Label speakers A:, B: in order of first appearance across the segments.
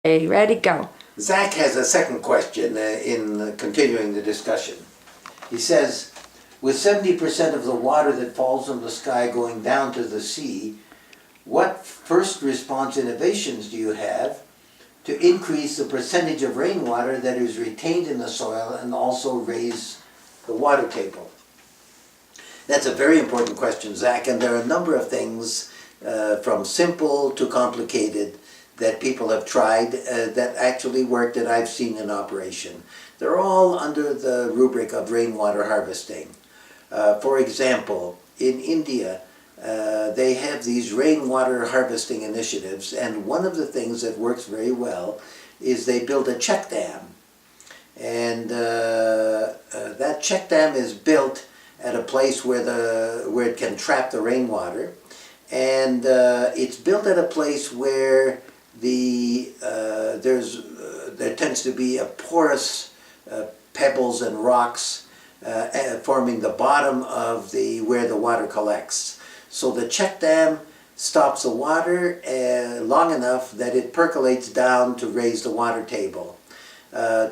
A: Okay, ready, go.
B: Zack has a second question in continuing the discussion. He says, with 70% of the water that falls from the sky going down to the sea, what first response innovations do you have to increase the percentage of rainwater that is retained in the soil and also raise the water table? That's a very important question, Zack, and there are a number of things from simple to complicated that people have tried that actually work that I've seen in operation. They're all under the rubric of rainwater harvesting. For example, in India, they have these rainwater harvesting initiatives, and one of the things that works very well is they build a check dam. And that check dam is built at a place where it can trap the rainwater, and it's built at a place where there tends to be a porous pebbles and rocks forming the bottom of where the water collects. So the check dam stops the water long enough that it percolates down to raise the water table.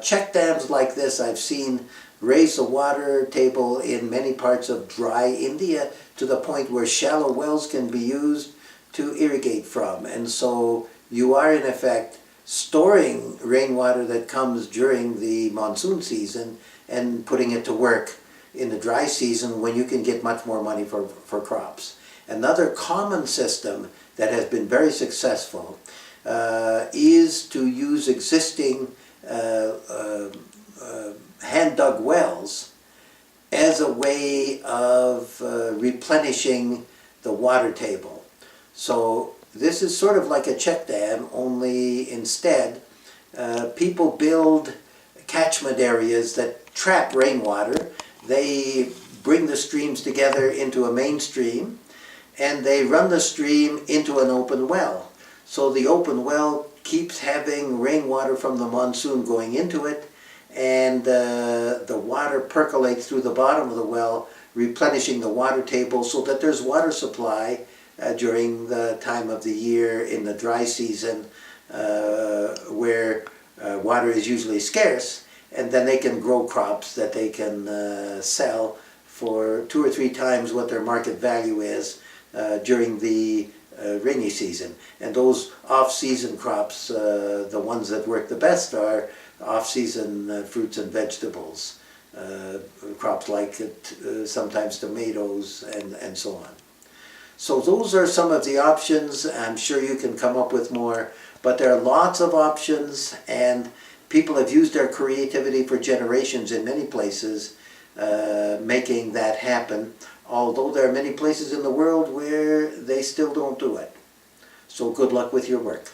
B: Check dams like this I've seen raise the water table in many parts of dry India to the point where shallow wells can be used to irrigate from. And so you are in effect storing rainwater that comes during the monsoon season and putting it to work in the dry season when you can get much more money for crops. Another common system that has been very successful is to use existing hand-dug wells as a way of replenishing the water table. So this is sort of like a check dam, only instead people build catchment areas that trap rainwater. They bring the streams together into a main stream, and they run the stream into an open well. So the open well keeps having rainwater from the monsoon going into it, and the water percolates through the bottom of the well, replenishing the water table so that there's water supply during the time of the year in the dry season where water is usually scarce, and then they can grow crops that they can sell for 2 or 3 times what their market value is during the rainy season. And those off-season crops, the ones that work the best, are off-season fruits and vegetables, crops like sometimes tomatoes and so on. So those are some of the options. I'm sure you can come up with more, but there are lots of options, and people have used their creativity for generations in many places making that happen, although there are many places in the world where they still don't do it. So good luck with your work.